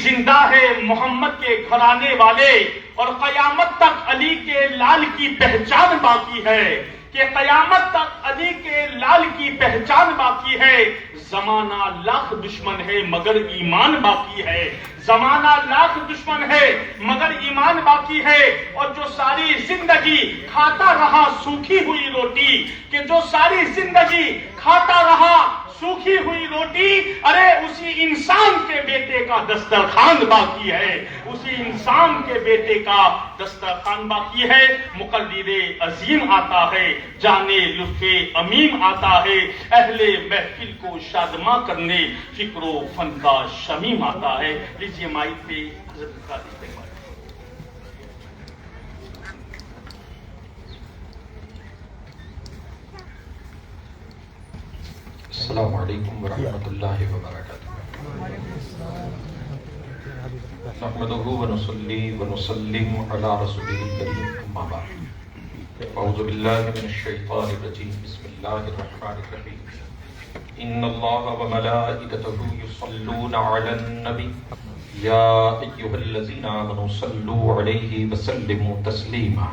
زندہ ہے محمد کے گھرانے والے، اور قیامت تک علی کے لال کی پہچان باقی ہے، کہ قیامت تک علی کے لال کی پہچان باقی ہے۔ زمانہ لاکھ دشمن ہے مگر ایمان باقی ہے، زمانہ لاکھ دشمن ہے مگر ایمان باقی ہے۔ اور جو ساری زندگی کھاتا رہا سوکھی ہوئی روٹی، کہ جو ساری زندگی کھاتا رہا سوکھی ہوئی روٹی، ارے اسی انسان کے بیٹے کا دسترخوان باقی ہے، اسی انسان کے بیٹے کا دسترخوان باقی ہے۔ مقرر عظیم آتا ہے، جانے لطف امیم آتا ہے، اہل محفل کو شادماں کرنے فکر و فن کا شمیم آتا ہے۔ لیجیے مائک پہ حضرت کا استقبال۔ السلام علیکم ورحمۃ اللہ وبرکاتہ۔ نحمدہ ونصلی ونسلم علی رسولہ الکریم، اما بعد، اعوذ باللہ من الشیطان الرجیم، بسم اللہ الرحمن الرحیم۔ ان اللہ وملائکتہ یصلون علی النبی یا ایھا الذین آمنوا صلوا علیہ وسلموا تسلیما۔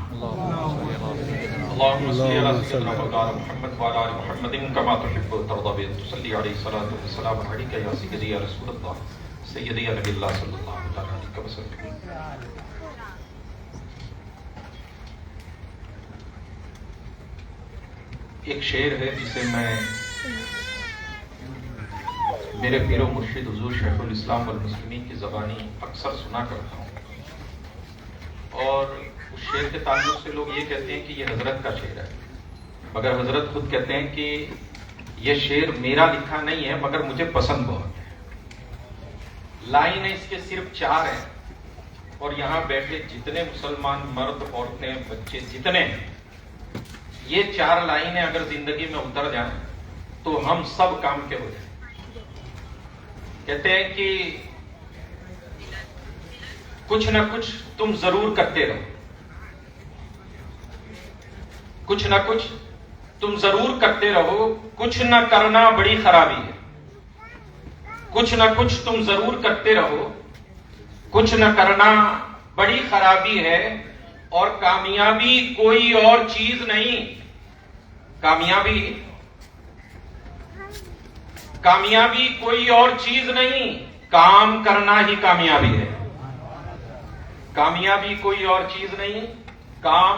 اللهم صل على سيدنا مولانا محمد وعلى ال محمد كما تحب وترضى بأن تصلي عليه الصلاة والسلام عليك يا سيدي يا رسول الله سيدي يا نبي الله صلى الله عليه وسلم۔ ایک شعر ہے جسے میں میرے پیر و مرشد حضور شیخ الاسلام والمسلمین کی زبانی اکثر سنا کرتا ہوں، اور اس شعر کے تعلق سے لوگ یہ کہتے ہیں کہ یہ حضرت کا شعر ہے، مگر حضرت خود کہتے ہیں کہ یہ شعر میرا لکھا نہیں ہے مگر مجھے پسند بہت ہے۔ لائنیں اس کے صرف 4 ہیں، اور یہاں بیٹھے جتنے مسلمان مرد عورتیں بچے جتنے ہیں، یہ 4 لائنیں اگر زندگی میں اتر جائیں تو ہم سب کام کے ہو جائیں۔ کہتے ہیں کہ کچھ نہ کچھ تم ضرور کرتے رہو، کچھ نہ کچھ تم ضرور کرتے رہو، کچھ نہ کرنا بڑی خرابی ہے۔ کچھ نہ کچھ تم ضرور کرتے رہو، کچھ نہ کرنا بڑی خرابی ہے، اور کامیابی کوئی اور چیز نہیں۔ کامیابی کوئی اور چیز نہیں، کام کرنا ہی کامیابی ہے۔ کامیابی کوئی اور چیز نہیں، کام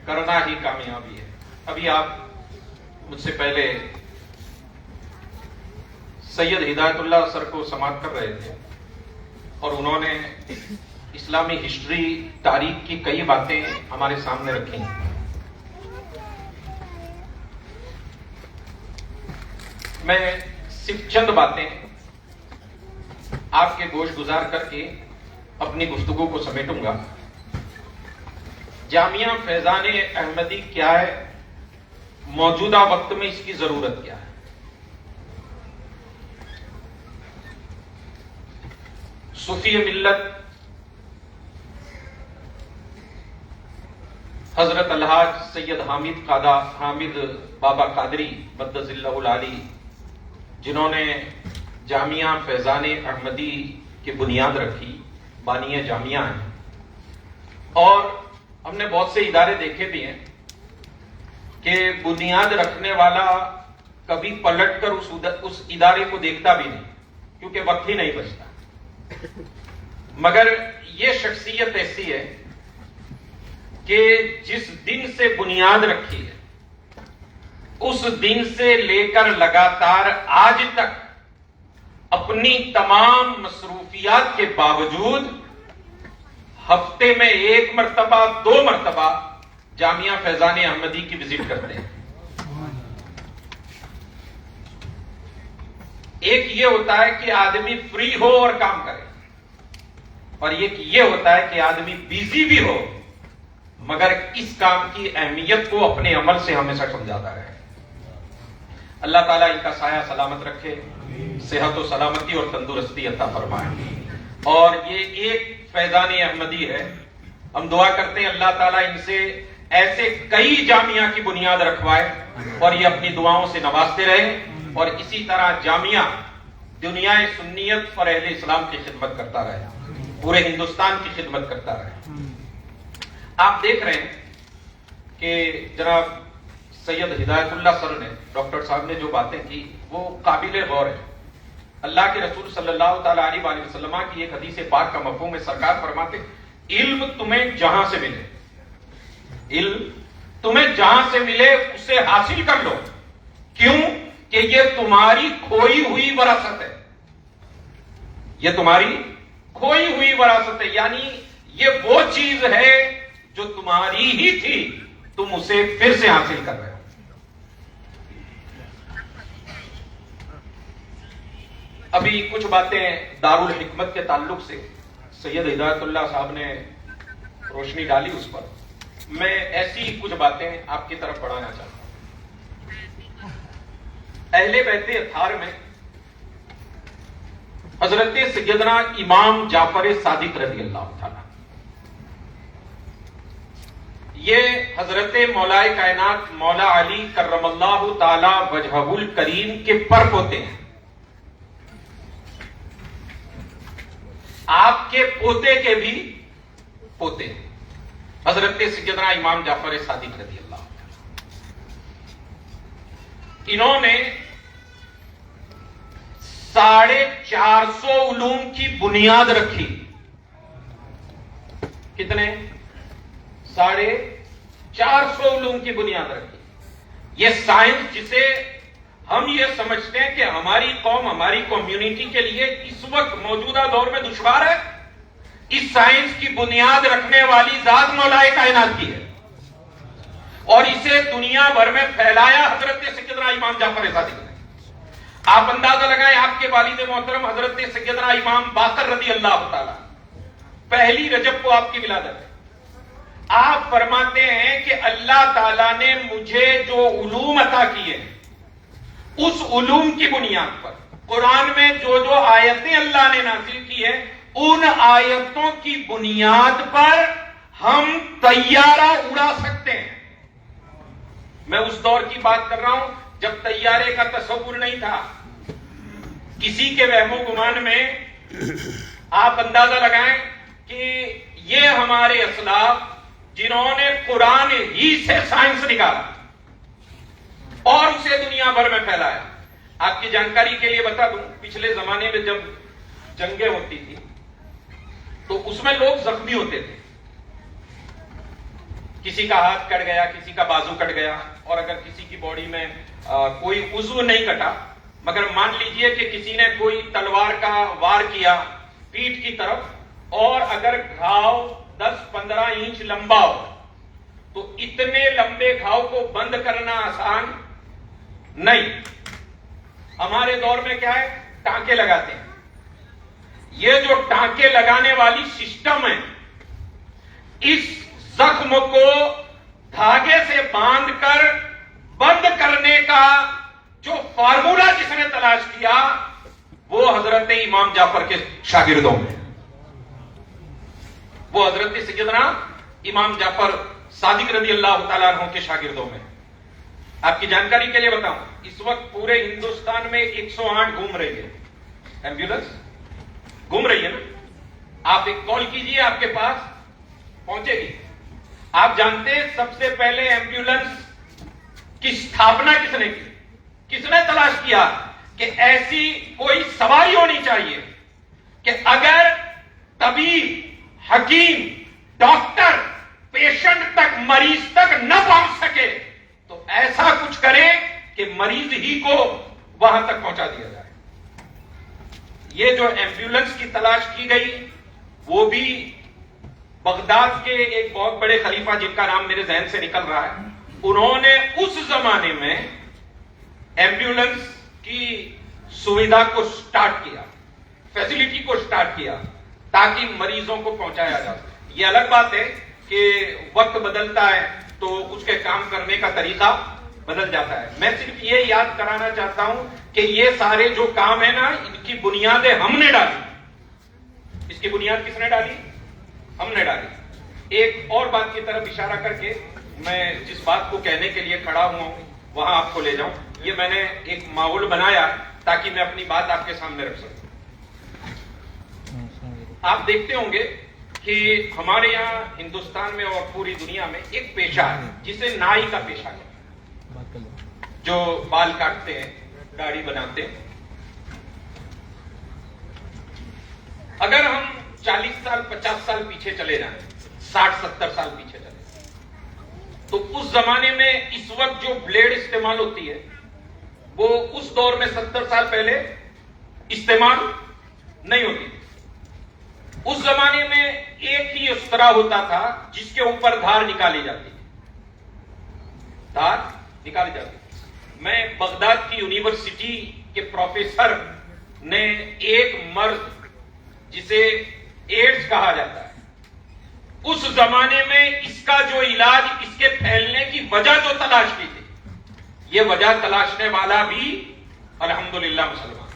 کرنا ہی کامیابی ہے۔ ابھی آپ مجھ سے پہلے سید ہدایت اللہ سر کو سماعت کر رہے تھے، اور انہوں نے اسلامی ہسٹری تاریخ کی کئی باتیں ہمارے سامنے رکھی ہیں۔ میں صرف چند باتیں آپ کے گوش گزار کر کے اپنی گفتگو کو سمیٹوں گا۔ جامعہ فیضان احمدی کیا ہے، موجودہ وقت میں اس کی ضرورت کیا ہے۔ صوفی ملت حضرت الحاج سید حامد بابا قادری مدظ اللہ العالی، جنہوں نے جامعہ فیضان احمدی کی بنیاد رکھی، بانی جامعہ ہیں، اور ہم نے بہت سے ادارے دیکھے بھی ہیں کہ بنیاد رکھنے والا کبھی پلٹ کر اس ادارے کو دیکھتا بھی نہیں، کیونکہ وقت ہی نہیں بچتا۔ مگر یہ شخصیت ایسی ہے کہ جس دن سے بنیاد رکھی ہے، اس دن سے لے کر لگاتار آج تک اپنی تمام مصروفیات کے باوجود ہفتے میں 1 مرتبہ 2 مرتبہ جامعہ فیضان احمدی کی وزٹ کرتے ہیں۔ ایک یہ ہوتا ہے کہ آدمی فری ہو اور کام کرے، اور ایک یہ ہوتا ہے کہ آدمی بیزی بھی ہو مگر اس کام کی اہمیت کو اپنے عمل سے ہمیشہ سمجھاتا رہے۔ اللہ تعالیٰ ان کا سایہ سلامت رکھے، صحت و سلامتی اور تندرستی عطا فرمائے۔ اور یہ ایک فیضان احمدی ہے، ہم دعا کرتے ہیں اللہ تعالیٰ ان سے ایسے کئی جامعہ کی بنیاد رکھوائے اور یہ اپنی دعاؤں سے نوازتے رہے، اور اسی طرح جامعہ دنیا سنیت اور اہل اسلام کی خدمت کرتا رہے, پورے ہندوستان کی خدمت کرتا رہے. آپ دیکھ رہے ہیں کہ جناب سید ہدایت اللہ سر نے, ڈاکٹر صاحب نے جو باتیں کی وہ قابل غور ہے. اللہ کے رسول صلی اللہ تعالی علیہ وآلہ وسلم کی ایک حدیث پاک کا مفہوم ہے. سرکار فرماتے علم تمہیں جہاں سے ملے, علم تمہیں جہاں سے ملے اسے حاصل کر لو. کیوں؟ کہ یہ تمہاری کھوئی ہوئی وراثت ہے, یہ تمہاری کھوئی ہوئی وراثت ہے. یعنی یہ وہ چیز ہے جو تمہاری ہی تھی, تم اسے پھر سے حاصل کر رہے ہو. ابھی کچھ باتیں دارالحکمت کے تعلق سے سید ہدایت اللہ صاحب نے روشنی ڈالی اس پر. میں ایسی کچھ باتیں آپ کی طرف بڑھانا چاہتا ہوں. اہل بیت اطہار میں حضرت سیدنا امام جعفر صادق رضی اللہ تعالی, یہ حضرت مولا کائنات مولا علی کرم اللہ تعالی وجہہ الکریم کے پر پوتے ہیں. آپ کے پوتے کے بھی پوتے ہیں حضرت سیدنا امام جعفر صادق رضی اللہ عنہ. انہوں نے 450 علوم کی بنیاد رکھی. کتنے؟ 450 علوم کی بنیاد رکھی. یہ سائنس جسے ہم یہ سمجھتے ہیں کہ ہماری قوم, ہماری کمیونٹی کے لیے اس وقت موجودہ دور میں دشوار ہے, اس سائنس کی بنیاد رکھنے والی ذات مولا کائنات کی ہے, اور اسے دنیا بھر میں پھیلایا حضرت سیدنا امام جعفر صادق نے. آپ اندازہ لگائیں, آپ کے والد محترم حضرت سیدنا امام باقر رضی اللہ تعالی, 1 رجب کو آپ کی ولادت ہے. آپ فرماتے ہیں کہ اللہ تعالیٰ نے مجھے جو علوم عطا کیے اس علوم کی بنیاد پر قرآن میں جو جو آیتیں اللہ نے نازل کی ہیں ان آیتوں کی بنیاد پر ہم طیارہ اڑا سکتے ہیں. میں اس دور کی بات کر رہا ہوں جب طیارے کا تصور نہیں تھا, کسی کے وہم و گمان میں. آپ اندازہ لگائیں کہ یہ ہمارے اسلاف جنہوں نے قرآن ہی سے سائنس نکالا اور اسے دنیا بھر میں پھیلایا. آپ کی جانکاری کے لیے بتا دوں, پچھلے زمانے میں جب جنگیں ہوتی تھی تو اس میں لوگ زخمی ہوتے تھے. کسی کا ہاتھ کٹ گیا, کسی کا بازو کٹ گیا, اور اگر کسی کی باڈی میں کوئی عضو نہیں کٹا, مگر مان لیجئے کہ کسی نے کوئی تلوار کا وار کیا پیٹھ کی طرف, اور اگر گھاؤ 10-15 انچ لمبا ہو تو اتنے لمبے گھاؤ کو بند کرنا آسان نہیں. ہمارے دور میں کیا ہے, ٹانکے لگاتے ہیں. یہ جو ٹانکے لگانے والی سسٹم ہے, اس زخم کو دھاگے سے باندھ کر بند کرنے کا جو فارمولا جس نے تلاش کیا وہ حضرت امام جعفر کے شاگردوں میں, وہ حضرت سیدنا امام جعفر صادق رضی اللہ تعالیٰ عنہ کے شاگردوں میں. آپ کی جانکاری کے لیے بتاؤں, اس وقت پورے ہندوستان میں 108 گھوم رہی ہے, ایمبولینس گھوم رہی ہے نا. آپ ایک کال کیجئے, آپ کے پاس پہنچے گی. آپ جانتے ہیں سب سے پہلے ایمبولینس کی استھاپنا کس نے کی, کس نے تلاش کیا کہ ایسی کوئی سواری ہونی چاہیے کہ اگر طبیب, حکیم, ڈاکٹر پیشنٹ تک, مریض تک نہ پہنچ سکے تو ایسا کچھ کرے کہ مریض ہی کو وہاں تک پہنچا دیا جائے. یہ جو ایمبولینس کی تلاش کی گئی وہ بھی بغداد کے ایک بہت بڑے خلیفہ جن کا نام میرے ذہن سے نکل رہا ہے, انہوں نے اس زمانے میں ایمبولینس کی سویدھا کو سٹارٹ کیا, فیسلٹی کو سٹارٹ کیا تاکہ مریضوں کو پہنچایا جا سکے. یہ الگ بات ہے کہ وقت بدلتا ہے تو اس کے کام کرنے کا طریقہ بدل جاتا ہے. میں صرف یہ یاد کرانا چاہتا ہوں کہ یہ سارے جو کام ہے نا, ان کی بنیادیں ہم نے ڈالی. اس کی بنیاد کس نے ڈالی؟ ہم نے ڈالی. ایک اور بات کی طرف اشارہ کر کے میں جس بات کو کہنے کے لیے کھڑا ہوا ہوں وہاں آپ کو لے جاؤں. یہ میں نے ایک ماحول بنایا تاکہ میں اپنی بات آپ کے سامنے رکھ سکوں. آپ دیکھتے ہوں گے کہ ہمارے یہاں ہندوستان میں اور پوری دنیا میں ایک پیشہ ہے جسے نائی کا پیشہ ہے، جو بال کاٹتے ہیں، داڑھی بناتے ہیں. اگر ہم 40 سال 50 سال پیچھے چلے جائیں، 60-70 سال پیچھے چلے جائیں، تو اس زمانے میں اس وقت جو بلیڈ استعمال ہوتی ہے وہ اس دور میں 70 سال پہلے استعمال نہیں ہوتی تھی. اس زمانے میں ایک ہی استرا ہوتا تھا جس کے اوپر دھار نکالی جاتی تھی. دھار نکالی جاتی تھی. میں بغداد کی یونیورسٹی کے پروفیسر نے ایک مرض جسے ایڈز کہا جاتا ہے، اس زمانے میں اس کا جو علاج، اس کے پھیلنے کی وجہ جو تلاش کی تھی، یہ وجہ تلاشنے والا بھی الحمدللہ مسلمان،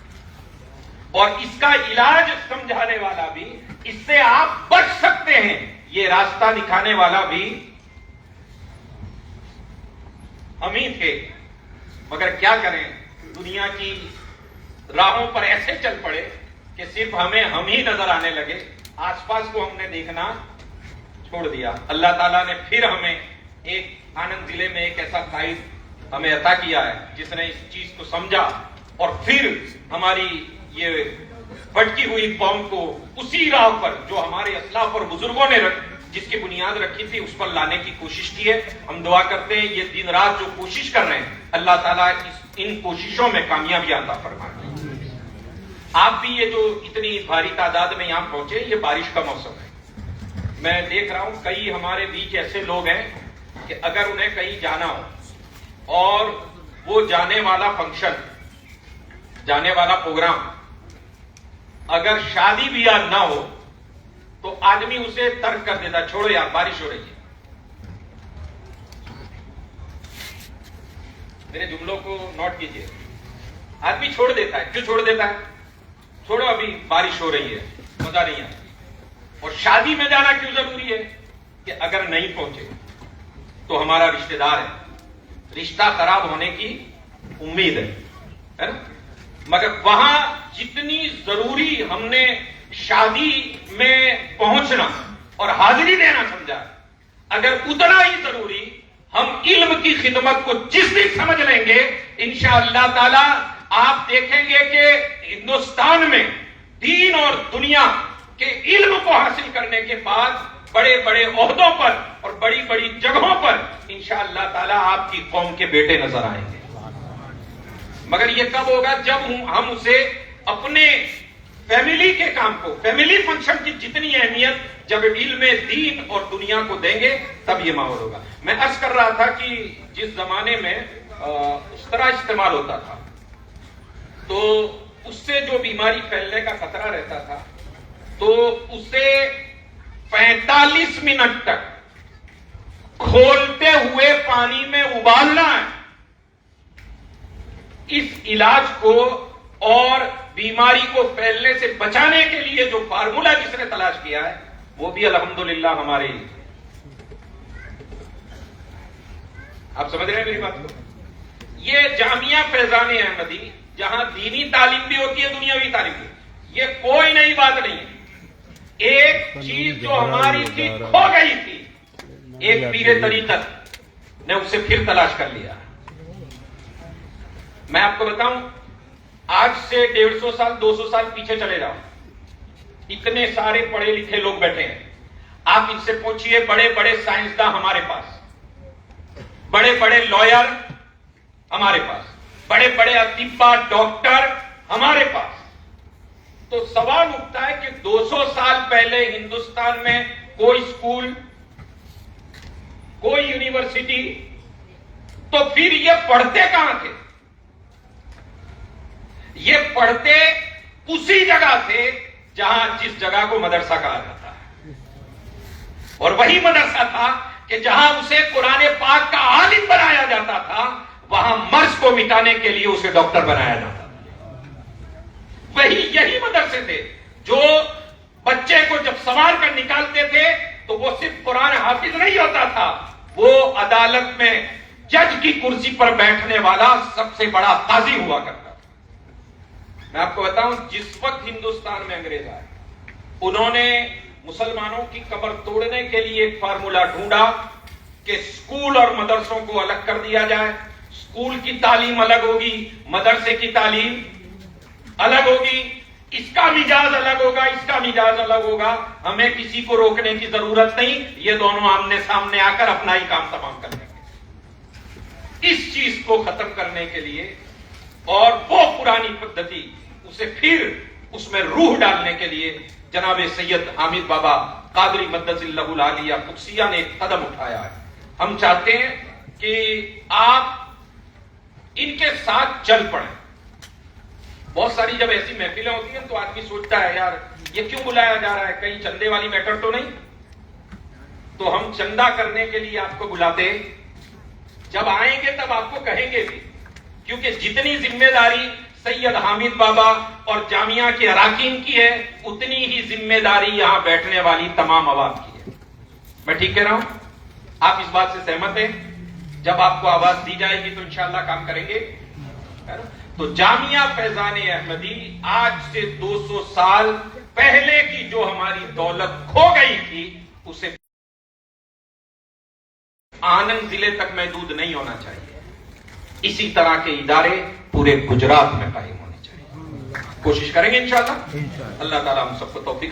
اور اس کا علاج سمجھانے والا بھی، اس سے آپ بچ سکتے ہیں یہ راستہ دکھانے والا بھی ہم ہی تھے. مگر کیا کریں، دنیا کی راہوں پر ایسے چل پڑے کہ صرف ہم ہی نظر آنے لگے، آس پاس کو ہم نے دیکھنا چھوڑ دیا. اللہ تعالیٰ نے پھر ہمیں ایک آنند ضلع میں ایک ایسا قائد ہمیں عطا کیا ہے جس نے اس چیز کو سمجھا اور پھر ہماری یہ بھٹکی ہوئی قوم کو اسی راہ پر جو ہمارے اسلاف اور بزرگوں نے جس کی بنیاد رکھی تھی اس پر لانے کی کوشش کی ہے. ہم دعا کرتے ہیں یہ دن رات جو کوشش کر رہے ہیں اللہ تعالیٰ ان کوششوں میں کامیابی عطا فرمائے. آپ بھی یہ جو اتنی بھاری تعداد میں یہاں پہنچے، یہ بارش کا موسم ہے. میں دیکھ رہا ہوں کئی ہمارے بیچ ایسے لوگ ہیں کہ اگر انہیں کہیں جانا ہو اور وہ جانے والا فنکشن، جانے والا پروگرام اگر شادی بیاہ نہ ہو تو آدمی اسے ترک کر دیتا، چھوڑو یار بارش ہو رہی ہے. میرے جملوں کو نوٹ کیجئے. آدمی چھوڑ دیتا ہے. کیوں چھوڑ دیتا ہے؟ چھوڑو ابھی بارش ہو رہی ہے، مزہ نہیں آتا. اور شادی میں جانا کیوں ضروری ہے؟ کہ اگر نہیں پہنچے تو ہمارا رشتہ دار ہے، رشتہ خراب ہونے کی امید ہے نا. مگر وہاں جتنی ضروری ہم نے شادی میں پہنچنا اور حاضری دینا سمجھا، اگر اتنا ہی ضروری ہم علم کی خدمت کو جس دن سمجھ لیں گے انشاءاللہ تعالی آپ دیکھیں گے کہ ہندوستان میں دین اور دنیا کے علم کو حاصل کرنے کے بعد بڑے بڑے عہدوں پر اور بڑی بڑی جگہوں پر انشاءاللہ تعالی آپ کی قوم کے بیٹے نظر آئیں گے. مگر یہ کب ہوگا؟ جب ہم اسے اپنے فیملی کے کام کو، فیملی فنکشن کی جتنی اہمیت جب علم دین اور دنیا کو دیں گے تب یہ ماحول ہوگا. میں عرض کر رہا تھا کہ جس زمانے میں اس طرح استعمال ہوتا تھا تو اس سے جو بیماری پھیلنے کا خطرہ رہتا تھا تو اسے 45 منٹ تک کھولتے ہوئے پانی میں ابالنا ہے. اس علاج کو اور بیماری کو پھیلنے سے بچانے کے لیے جو فارمولا جس نے تلاش کیا ہے وہ بھی الحمدللہ ہمارے ہی. آپ سمجھ رہے ہیں میری بات کو؟ یہ جامعہ فیضان احمدی جہاں دینی تعلیم بھی ہوتی ہے، دنیاوی تعلیم بھی، یہ کوئی نئی بات نہیں ہے. ایک چیز جو ہماری تھی کھو گئی تھی، ایک پیر طریقت نے اسے پھر تلاش کر لیا. میں آپ کو بتاؤں، آج سے 150 سال 200 سال پیچھے چلے جاؤ، اتنے سارے پڑھے لکھے لوگ بیٹھے ہیں. آپ ان سے پوچھئے، بڑے بڑے سائنسداں ہمارے پاس، بڑے بڑے لائر ہمارے پاس، بڑے بڑے اطباء ڈاکٹر ہمارے پاس. تو سوال اٹھتا ہے کہ 200 سال پہلے ہندوستان میں کوئی اسکول، کوئی یونیورسٹی، تو پھر یہ پڑھتے کہاں تھے؟ یہ پڑھتے اسی جگہ تھے جہاں جس جگہ کو مدرسہ کہا جاتا ہے، اور وہی مدرسہ تھا کہ جہاں اسے قرآن پاک کا عالم بنایا جاتا تھا، وہاں مرض کو مٹانے کے لیے اسے ڈاکٹر بنایا جاتا تھا. یہی مدرسے تھے جو بچے کو جب سنوار کر نکالتے تھے تو وہ صرف قرآن حافظ نہیں ہوتا تھا، وہ عدالت میں جج کی کرسی پر بیٹھنے والا سب سے بڑا قاضی ہوا کرتا تھا. میں آپ کو بتاؤں جس وقت ہندوستان میں انگریز آئے انہوں نے مسلمانوں کی کمر توڑنے کے لیے ایک فارمولا ڈھونڈا کہ اسکول اور مدرسوں کو الگ کر دیا جائے. اسکول کی تعلیم الگ ہوگی, مدرسے کی تعلیم الگ ہوگی, اس کا مزاج الگ ہوگا, اس کا مزاج الگ ہوگا. ہمیں کسی کو روکنے کی ضرورت نہیں, یہ دونوں آمنے سامنے آ کر اپنا ہی کام تمام کر لیں گے. اس چیز کو ختم کرنے کے لیے اور وہ پرانی پدھتی اسے پھر اس میں روح ڈالنے کے لیے جناب سید حامد بابا قادری مدث اللہ العالیہ قدسیہ نے ایک قدم اٹھایا ہے. ہم چاہتے ہیں کہ آپ ان کے ساتھ چل پڑیں. بہت ساری جب ایسی محفلیں ہوتی ہیں تو آدمی سوچتا ہے یار یہ کیوں بلایا جا رہا ہے, کہیں چندے والی میٹر تو نہیں. تو ہم چندہ کرنے کے لیے آپ کو بلاتے, جب آئیں گے تب آپ کو کہیں گے بھی, کیونکہ جتنی ذمہ داری سید حامد بابا اور جامعہ کے اراکین کی ہے اتنی ہی ذمہ داری یہاں بیٹھنے والی تمام عوام کی ہے. میں ٹھیک کہہ رہا ہوں؟ آپ اس بات سے سہمت ہیں؟ جب آپ کو آواز دی جائے گی تو انشاءاللہ کام کریں گے. تو جامعہ فیضان احمدی آج سے 200 سال پہلے کی جو ہماری دولت کھو گئی تھی اسے آنند ضلع تک محدود نہیں ہونا چاہیے. اسی طرح کے ادارے پورے گجرات میں قائم ہونے چاہیے. کوشش کریں گے انشاءاللہ. اللہ تعالیٰ ہم سب کو توفیق